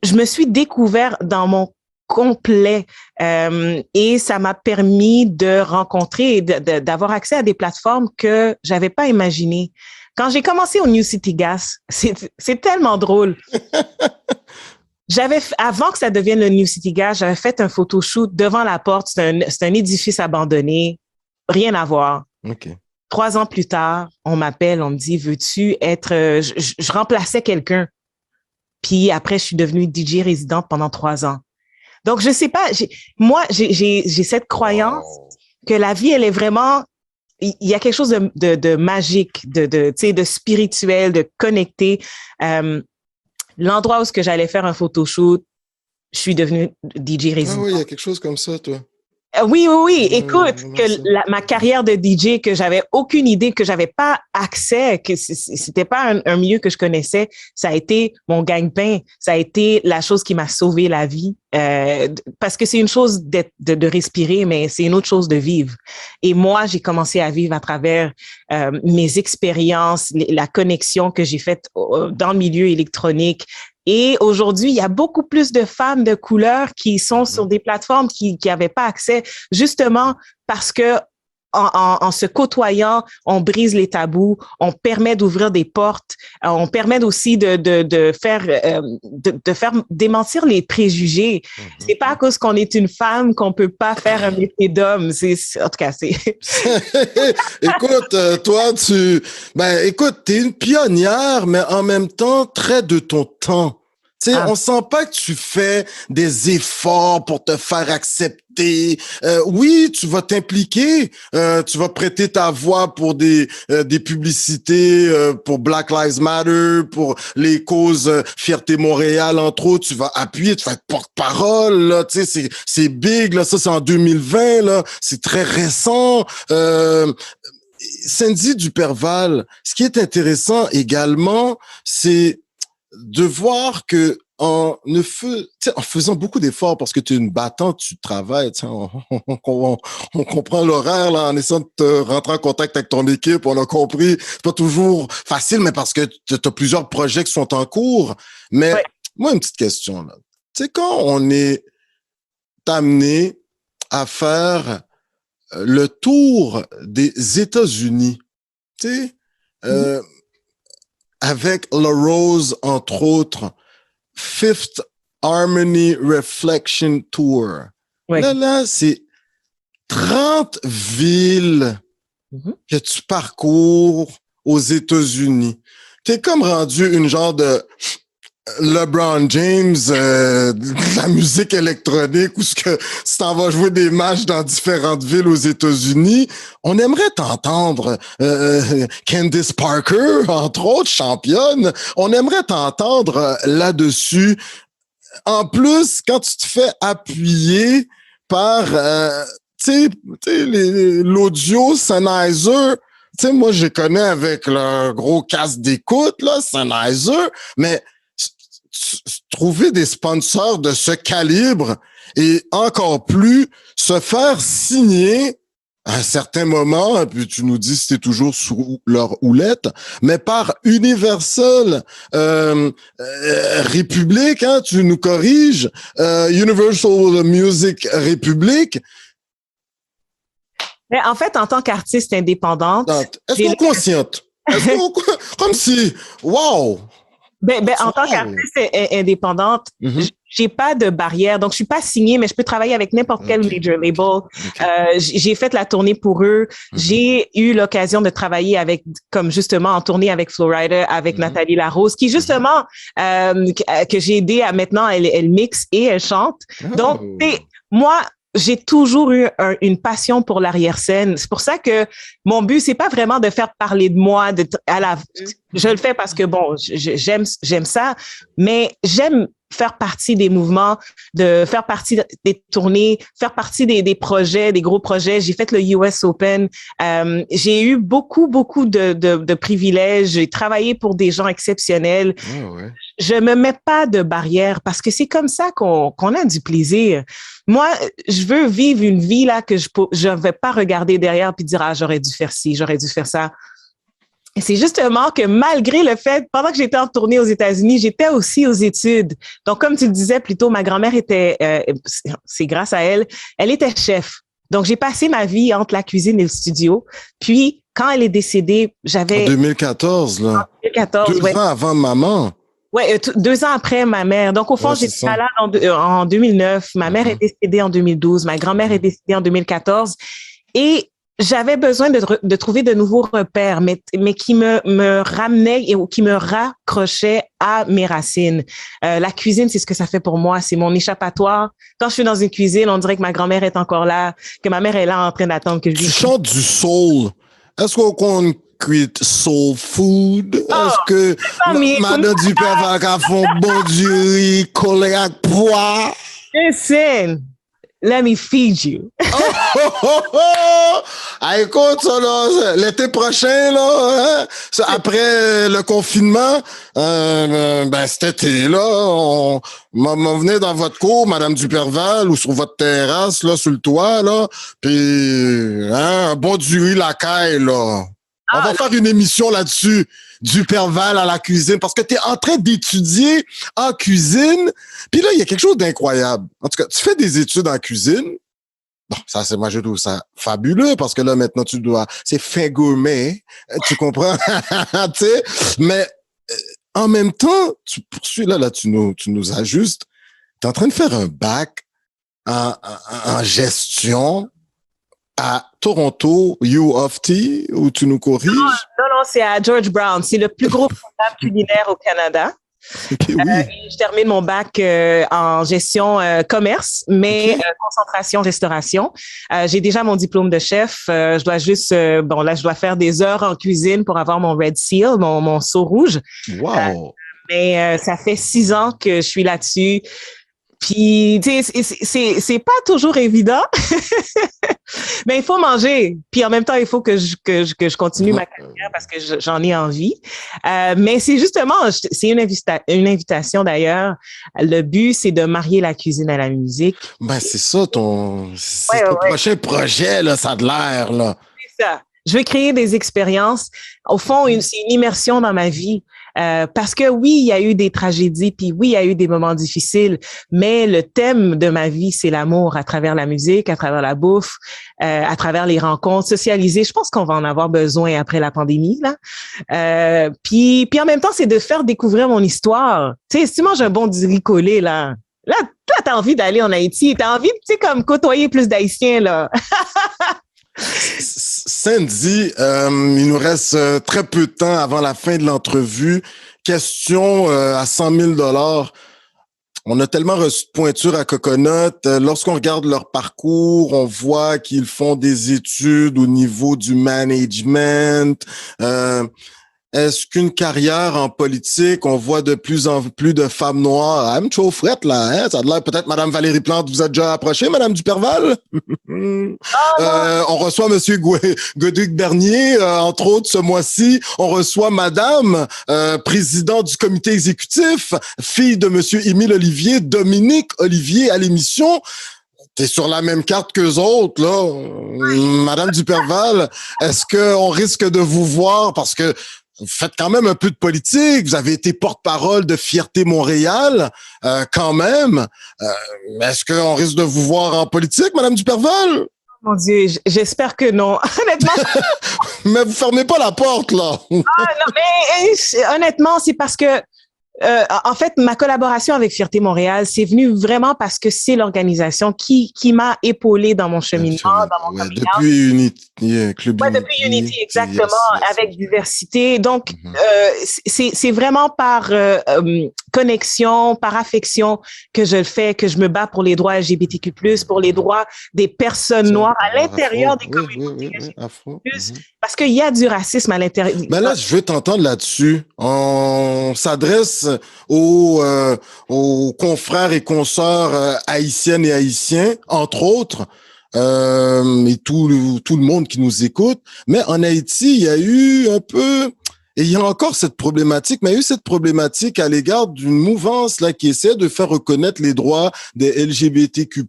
Je me suis découvert dans mon complet et ça m'a permis de rencontrer et d'avoir accès à des plateformes que j'avais pas imaginées. Quand j'ai commencé au New City Gas, c'est tellement drôle. Avant que ça devienne le New City Gas, j'avais fait un photoshoot devant la porte. C'est un édifice abandonné. Rien à voir. Okay. 3 ans plus tard, on m'appelle, on me dit, veux-tu être... je remplaçais quelqu'un. Puis après, je suis devenue DJ résidente pendant 3 ans. Donc, je sais pas, j'ai cette croyance que la vie, elle est vraiment... Il y a quelque chose de magique, tu sais, de spirituel, de connecté. L'endroit où j'allais faire un photoshoot, je suis devenue DJ résident. Ah oui, il y a quelque chose comme ça, toi. Oui. Écoute, ma carrière de DJ, que j'avais aucune idée, que j'avais pas accès, que c'était pas un milieu que je connaissais, ça a été mon gagne-pain. Ça a été la chose qui m'a sauvé la vie. Parce que c'est une chose de respirer, mais c'est une autre chose de vivre. Et moi, j'ai commencé à vivre à travers mes expériences, la connexion que j'ai faite dans le milieu électronique. Et aujourd'hui, il y a beaucoup plus de femmes de couleur qui sont sur des plateformes qui n'avaient pas accès, justement parce que en se côtoyant, on brise les tabous, on permet d'ouvrir des portes, on permet aussi de faire démentir les préjugés. C'est pas à cause qu'on est une femme qu'on peut pas faire un métier d'homme. En tout cas, c'est... Écoute, toi, t'es une pionnière, mais en même temps, très de ton temps. Tu sais, on sent pas que tu fais des efforts pour te faire accepter. Oui, tu vas t'impliquer, tu vas prêter ta voix pour des publicités, pour Black Lives Matter, pour les causes Fierté Montréal, entre autres. Tu vas appuyer, tu vas être porte-parole, là. Tu sais, c'est big, là. Ça, c'est en 2020, là. C'est très récent. Cindy Duperval, ce qui est intéressant également, c'est de voir que en faisant beaucoup d'efforts, parce que tu es une battante, tu travailles, on comprend l'horaire là, en essayant de te rentrer en contact avec ton équipe, on a compris, c'est pas toujours facile, mais parce que tu as plusieurs projets qui sont en cours. Mais moi, une petite question là. Tu sais, quand on est amené à faire le tour des États-Unis, tu sais, avec La Rose, entre autres, Fifth Harmony Reflection Tour. Ouais. Là, c'est 30 villes que tu parcours aux États-Unis. T'es comme rendu une genre de LeBron James, de la musique électronique, ou ce que si t'en vas jouer des matchs dans différentes villes aux États-Unis, on aimerait t'entendre. Candice Parker, entre autres, championne, on aimerait t'entendre là-dessus. En plus, quand tu te fais appuyer par, l'audio Sennheiser, moi, je connais avec le gros casque d'écoute, là, Sennheiser, mais trouver des sponsors de ce calibre et encore plus se faire signer à un certain moment, puis tu nous dis si c'est toujours sous leur houlette, mais par Universal Republic, hein, tu nous corriges, Universal Music Republic. Mais en fait, en tant qu'artiste indépendante... Est-ce qu'on consciente? Comme si, wow! En tant qu'artiste indépendante, j'ai pas de barrière. Donc, je suis pas signée, mais je peux travailler avec n'importe quel major label. J'ai fait la tournée pour eux. J'ai eu l'occasion de travailler avec, comme justement, en tournée avec Flo Rida, avec Nathalie Larose, qui justement, que j'ai aidé à maintenant, elle mixe et elle chante. Donc, moi, j'ai toujours eu une passion pour l'arrière-scène. C'est pour ça que mon but, c'est pas vraiment de faire parler de moi je le fais parce que bon, j'aime ça, mais j'aime faire partie des mouvements, de faire partie des tournées, faire partie des projets, des gros projets. J'ai fait le US Open. J'ai eu beaucoup de privilèges. J'ai travaillé pour des gens exceptionnels. Je me mets pas de barrière parce que c'est comme ça qu'on a du plaisir. Moi, je veux vivre une vie là que je vais pas regarder derrière puis dire j'aurais dû faire ci, j'aurais dû faire ça. Et c'est justement que malgré le fait, pendant que j'étais en tournée aux États-Unis, j'étais aussi aux études. Donc, comme tu le disais plus tôt, ma grand-mère était, c'est grâce à elle, elle était chef. Donc, j'ai passé ma vie entre la cuisine et le studio. Puis, quand elle est décédée, j'avais... En 2014, là. En 2014, Deux ans avant maman. Ouais, 2 ans après ma mère. Donc, au fond, j'étais malade en 2009. Ma mère est décédée en 2012. Ma grand-mère est décédée en 2014. Et j'avais besoin de trouver de nouveaux repères, mais qui me ramenaient et qui me raccrochaient à mes racines. La cuisine, c'est ce que ça fait pour moi. C'est mon échappatoire. Quand je suis dans une cuisine, on dirait que ma grand-mère est encore là, que ma mère est là en train d'attendre que je dise. Tu chantes du soul. Est-ce qu'on cuite soul food? Est-ce que Madame Duperval a fait un bon riz collé avec pois? Listen. Let me feed you. Écoute, ça, là, l'été prochain, là, hein, après le confinement, cet été, là, on venait dans votre cour, Madame Duperval, ou sur votre terrasse, là, sur le toit, là, puis, un bon du riz la caille, là. On va faire une émission là-dessus. Duperval à la cuisine, parce que tu es en train d'étudier en cuisine. Puis là, il y a quelque chose d'incroyable. En tout cas, tu fais des études en cuisine. Bon, ça, moi, je trouve ça fabuleux, parce que là, maintenant, c'est fin gourmet. Tu comprends? Tu sais? Mais, en même temps, tu poursuis, là, tu nous ajustes. Tu es en train de faire un bac en gestion à Toronto, U of T, où tu nous corriges? Non, c'est à George Brown. C'est le plus gros programme culinaire au Canada. Okay, oui. Je termine mon bac en gestion commerce, mais concentration, restauration. J'ai déjà mon diplôme de chef. Je dois juste, je dois faire des heures en cuisine pour avoir mon Red Seal, mon sceau rouge. Wow! Mais ça fait 6 ans que je suis là-dessus. Puis, tu sais, c'est pas toujours évident, mais il faut manger. Puis en même temps, il faut que je continue ma carrière parce que j'en ai envie. Mais c'est justement, c'est une invitation d'ailleurs. Le but, c'est de marier la cuisine à la musique. Ben, c'est ça ton prochain projet, là, ça a de l'air, là. C'est ça. Je veux créer des expériences. Au fond, c'est une immersion dans ma vie. Parce que oui, il y a eu des tragédies, puis oui, il y a eu des moments difficiles, mais le thème de ma vie, c'est l'amour à travers la musique, à travers la bouffe, à travers les rencontres, socialiser. Je pense qu'on va en avoir besoin après la pandémie, là. Puis en même temps, c'est de faire découvrir mon histoire. Tu sais, si tu manges un bon riz collé, là, t'as envie d'aller en Haïti, t'as envie, tu sais, comme côtoyer plus d'Haïtiens, là. Sandy, il nous reste très peu de temps avant la fin de l'entrevue. question à 100 000 $. On a tellement reçu de pointure à Coconut. Lorsqu'on regarde leur parcours, on voit qu'ils font des études au niveau du management. Est-ce qu'une carrière en politique, on voit de plus en plus de femmes noires? I'm trop frette, là, hein? Ça a l'air peut-être Madame Valérie Plante vous a déjà approché, Madame Duperval? On reçoit Monsieur Godric Bernier, entre autres, ce mois-ci. On reçoit Madame, président du comité exécutif, fille de Monsieur Émile Olivier, Dominique Olivier, à l'émission. T'es sur la même carte qu'eux autres, là. Madame Duperval, est-ce qu'on risque de vous voir, parce que vous faites quand même un peu de politique, vous avez été porte-parole de Fierté Montréal, quand même. Est-ce qu'on risque de vous voir en politique, Madame Duperval? Mon Dieu, j'espère que non. Honnêtement. Mais vous fermez pas la porte, là. Ah non, mais honnêtement, c'est parce que en fait, ma collaboration avec Fierté Montréal, c'est venu vraiment parce que c'est l'organisation qui m'a épaulée dans mon cheminement, dans mon coming out. Depuis Unity, Club Unity. Depuis Unity, exactement, avec diversité. Donc, c'est vraiment par connexion, par affection que je le fais, que je me bats pour les droits LGBTQ+, pour les droits des personnes noires à l'intérieur des communautés LGBTQ+, parce qu'il y a du racisme à l'intérieur. Mais là, je veux t'entendre là-dessus. On s'adresse aux confrères et consoeurs haïtiennes et haïtiens, entre autres, et tout le monde qui nous écoute. Mais en Haïti, il y a eu un peu... Et il y a encore cette problématique, mais il y a eu cette problématique à l'égard d'une mouvance là qui essaie de faire reconnaître les droits des LGBTQ+.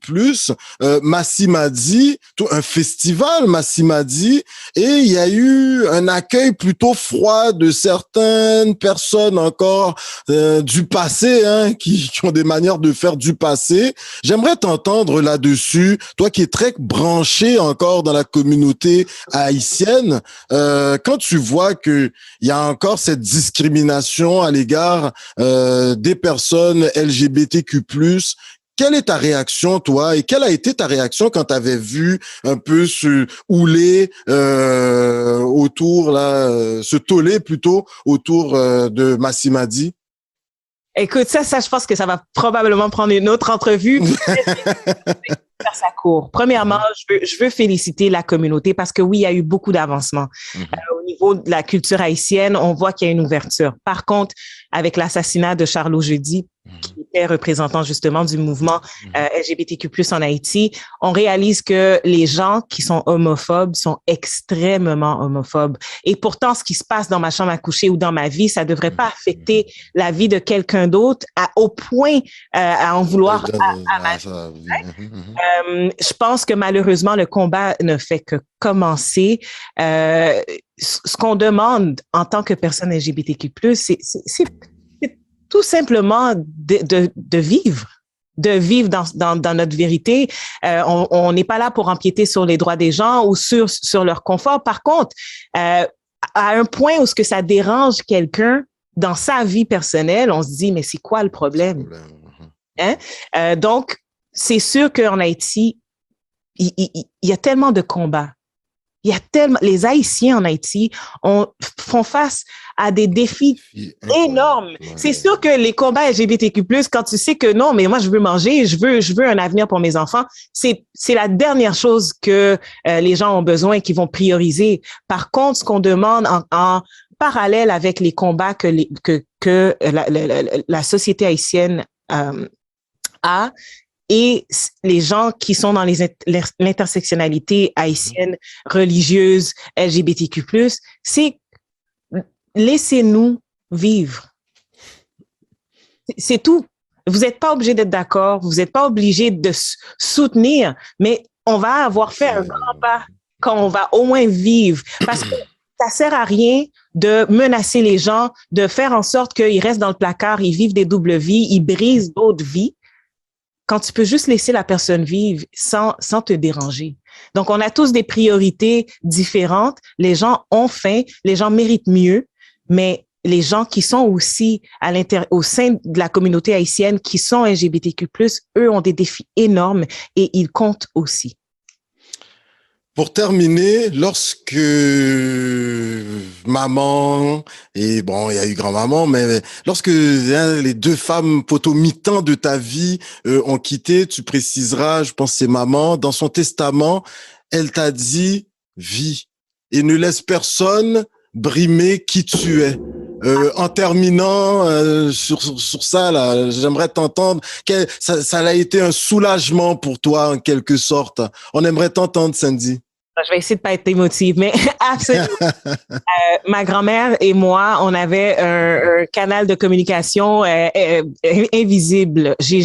Massimadi, un festival Massimadi, et il y a eu un accueil plutôt froid de certaines personnes encore du passé, hein, qui ont des manières de faire du passé. J'aimerais t'entendre là-dessus, toi qui es très branché encore dans la communauté haïtienne, quand tu vois que il y a encore cette discrimination à l'égard des personnes LGBTQ+. Quelle est ta réaction, toi, et quelle a été ta réaction quand tu avais vu un peu ce houler autour, là, ce tollé plutôt autour de Massimadi? Écoute, ça, je pense que ça va probablement prendre une autre entrevue. Faire ça court. Premièrement, je veux féliciter la communauté parce que oui, il y a eu beaucoup d'avancements. Au niveau de la culture haïtienne, on voit qu'il y a une ouverture. Par contre, avec l'assassinat de Charlot Jeudi, qui était représentant justement du mouvement LGBTQ+ en Haïti, on réalise que les gens qui sont homophobes sont extrêmement homophobes. Et pourtant, ce qui se passe dans ma chambre à coucher ou dans ma vie, ça devrait pas affecter la vie de quelqu'un d'autre au point à en vouloir à ma vie. Je pense que malheureusement, le combat ne fait que commencer. Ce qu'on demande en tant que personne LGBTQ+, c'est tout simplement de vivre dans notre vérité. On n'est pas là pour empiéter sur les droits des gens ou sur leur confort. Par contre, à un point où ce que ça dérange quelqu'un dans sa vie personnelle, on se dit, mais c'est quoi le problème? Hein? Donc, c'est sûr qu'en Haïti, il y a tellement de combats. Les Haïtiens en Haïti font face à des défis énormes. C'est sûr que les combats LGBTQ+, quand tu sais que non, mais moi, je veux manger, je veux un avenir pour mes enfants, c'est la dernière chose que les gens ont besoin et qu'ils vont prioriser. Par contre, ce qu'on demande en parallèle avec les combats que la société haïtienne a, et les gens qui sont dans l'intersectionnalité haïtienne, religieuse, LGBTQ+, c'est laissez-nous vivre. C'est tout. Vous n'êtes pas obligé d'être d'accord, vous n'êtes pas obligé de soutenir, mais on va avoir fait un grand pas quand on va au moins vivre. Parce que ça sert à rien de menacer les gens, de faire en sorte qu'ils restent dans le placard, ils vivent des doubles vies, ils brisent d'autres vies, quand tu peux juste laisser la personne vivre sans te déranger. Donc, on a tous des priorités différentes. Les gens ont faim, les gens méritent mieux, mais les gens qui sont aussi au sein de la communauté haïtienne, qui sont LGBTQ+, eux ont des défis énormes et ils comptent aussi. Pour terminer, lorsque maman et bon, il y a eu grand-maman, mais lorsque les deux femmes potomitans de ta vie ont quitté, tu préciseras, je pense c'est maman, dans son testament, elle t'a dit vis et ne laisse personne brimer qui tu es. En terminant sur ça, là, j'aimerais t'entendre. Ça a été un soulagement pour toi, en quelque sorte. On aimerait t'entendre, Sandy. Je vais essayer de pas être émotive, mais absolument. Ma grand-mère et moi, on avait un canal de communication invisible. J'ai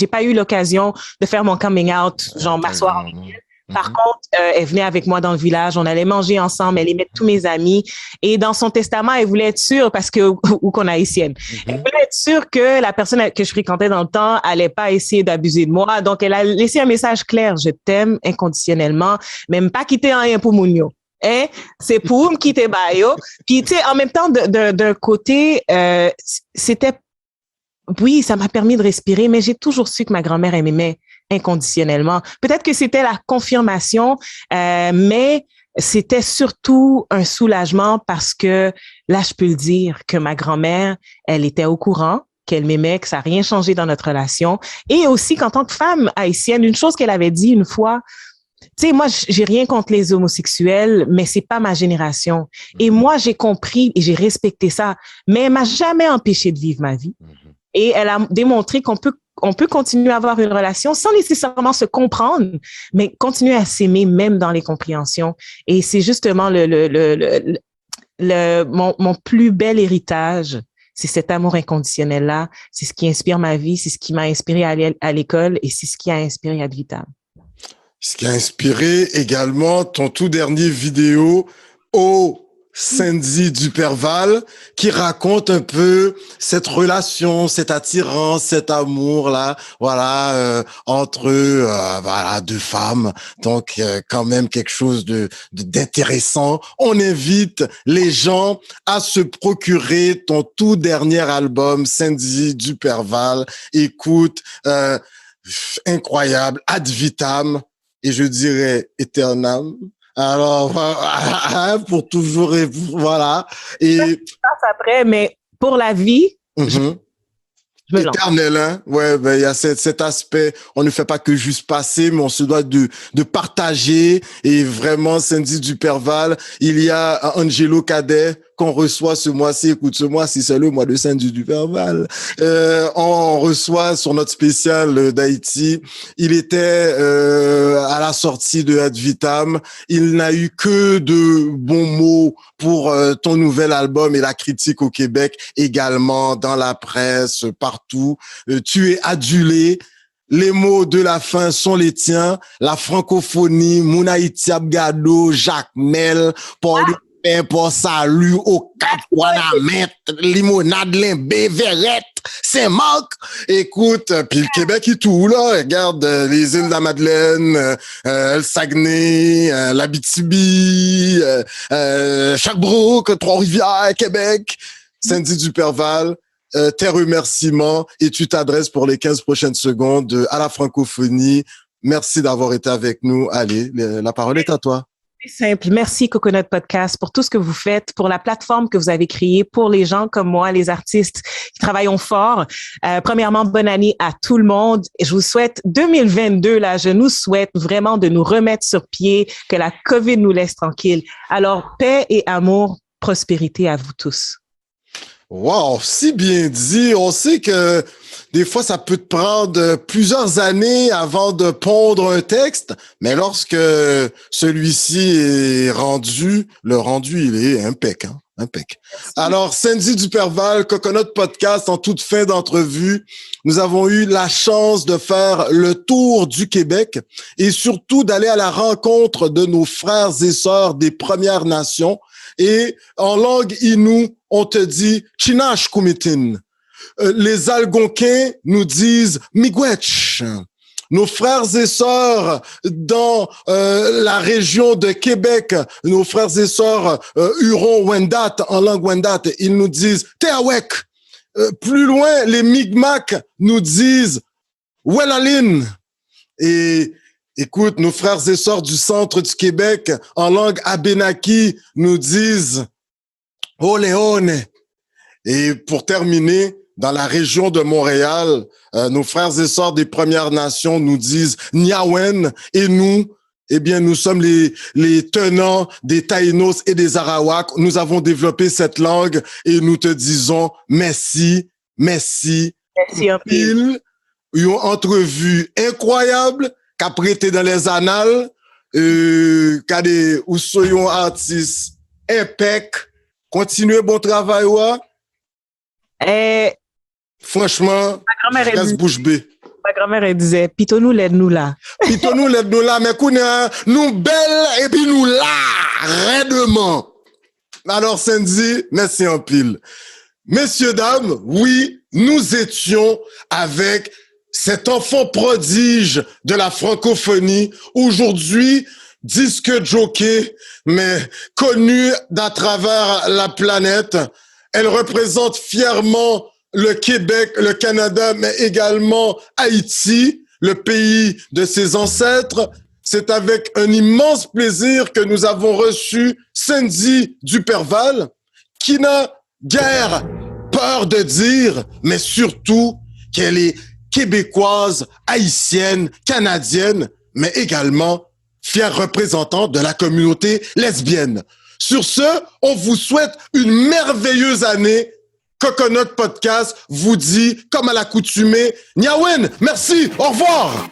pas eu l'occasion de faire mon coming out, genre m'asseoir avec elle. Par contre, elle venait avec moi dans le village, on allait manger ensemble, elle aimait tous mes amis. Et dans son testament, elle voulait être sûre, parce que, ou qu'on haïtienne, elle voulait être sûre que la personne que je fréquentais dans le temps allait pas essayer d'abuser de moi. Donc, elle a laissé un message clair, je t'aime inconditionnellement, même pas quitter rien pour Mounio. Hein? C'est pour me quitter Bayo. Puis, tu sais, en même temps, d'un côté, c'était, oui, ça m'a permis de respirer, mais j'ai toujours su que ma grand-mère, elle m'aimait inconditionnellement. Peut-être que c'était la confirmation, mais c'était surtout un soulagement parce que là, je peux le dire que ma grand-mère, elle était au courant, qu'elle m'aimait, que ça n'a rien changé dans notre relation. Et aussi qu'en tant que femme haïtienne, une chose qu'elle avait dit une fois, tu sais, moi, j'ai rien contre les homosexuels, mais c'est pas ma génération. Et moi, j'ai compris et j'ai respecté ça, mais elle m'a jamais empêché de vivre ma vie. Et elle a démontré qu'on peut continuer à avoir une relation sans nécessairement se comprendre, mais continuer à s'aimer même dans les compréhensions. Et c'est justement mon plus bel héritage. C'est cet amour inconditionnel-là. C'est ce qui inspire ma vie. C'est ce qui m'a inspiré à l'école et c'est ce qui a inspiré Ad Vitam. Ce qui a inspiré également ton tout dernier vidéo au Sandy Duperval, qui raconte un peu cette relation, cette attirance, cet amour-là, voilà, entre voilà, deux femmes. Donc, quand même quelque chose d'intéressant. On invite les gens à se procurer ton tout dernier album, Sandy Duperval. Écoute, incroyable, ad vitam, et je dirais éternam. Alors, pour toujours, et voilà. Et Je pense après, mais pour la vie, je me lance. éternel, hein? Ouais, ben, il y a cet aspect, on ne fait pas que juste passer, mais on se doit de partager. Et vraiment, Sandy Duperval, il y a Angelo Cadet qu'on reçoit ce mois-ci. Écoute, ce mois-ci, c'est le mois de Sandy Duperval. On reçoit sur notre spécial d'Haïti. Il était à la sortie de Ad Vitam. Il n'a eu que de bons mots pour ton nouvel album et la critique au Québec, également dans la presse, partout. Tu es adulé. Les mots de la fin sont les tiens. La francophonie, Mounaïti Abgado, Jacques Mel, Paul pour salut au Cap Wanamet, Limonade, Limbé, Verrette, Saint-Marc. Écoute, puis le Québec et tout, là. Regarde, les îles de la Madeleine, le Saguenay, l'Abitibi, Sherbrooke, Trois-Rivières, Québec, Sandy Duperval. Tes remerciements et tu t'adresses pour les 15 prochaines secondes à la francophonie. Merci d'avoir été avec nous. Allez, la parole est à toi. C'est simple. Merci Coconut Podcast pour tout ce que vous faites, pour la plateforme que vous avez créée, pour les gens comme moi, les artistes qui travaillent fort. Premièrement, bonne année à tout le monde. Je vous souhaite 2022, là, je nous souhaite vraiment de nous remettre sur pied, que la COVID nous laisse tranquille. Alors, paix et amour, prospérité à vous tous. Wow, si bien dit. On sait que des fois, ça peut te prendre plusieurs années avant de pondre un texte, mais lorsque celui-ci est rendu, le rendu, il est impec, hein? Impec. Alors, Sandy Duperval, Coconut Podcast, en toute fin d'entrevue, nous avons eu la chance de faire le tour du Québec et surtout d'aller à la rencontre de nos frères et sœurs des Premières Nations. Et en langue Innu, on te dit « Chinash Kumitin ». Les Algonquins nous disent « Miigwech ». Nos frères et sœurs dans la région de Québec, nos frères et sœurs Huron-Wendat, en langue Wendat, ils nous disent « Teawek ». Plus loin, les Mi'kmaq nous disent « Welalin ». Et Écoute, nos frères et sœurs du centre du Québec, en langue abénaki, nous disent « Oleone ». Et pour terminer, dans la région de Montréal, nos frères et sœurs des Premières Nations nous disent « Niawen » et nous, eh bien, nous sommes les tenants des Taïnos et des Arawaks. Nous avons développé cette langue et nous te disons merci, merci. Merci en pile. Une entrevue incroyable qu'a prêté dans les annales, qu'a des ou soyons artistes impec. Continuez bon travail, ouais. Franchement, casse bouche bée. Ma grand-mère, elle disait, pito-nous, l'aide-nous là. Pito-nous, l'aide-nous là, mais qu'on nous belle et puis nous là, raidement. Alors, Sandy, merci en pile. Messieurs, dames, oui, nous étions avec cet enfant prodige de la francophonie, aujourd'hui disque jockey, mais connu d'à travers la planète. Elle représente fièrement le Québec, le Canada, mais également Haïti, le pays de ses ancêtres. C'est avec un immense plaisir que nous avons reçu Sandy Duperval, qui n'a guère peur de dire, mais surtout qu'elle est québécoise, haïtienne, canadienne, mais également fière représentante de la communauté lesbienne. Sur ce, on vous souhaite une merveilleuse année. Coconut Podcast vous dit, comme à l'accoutumée, Niawen, merci, au revoir!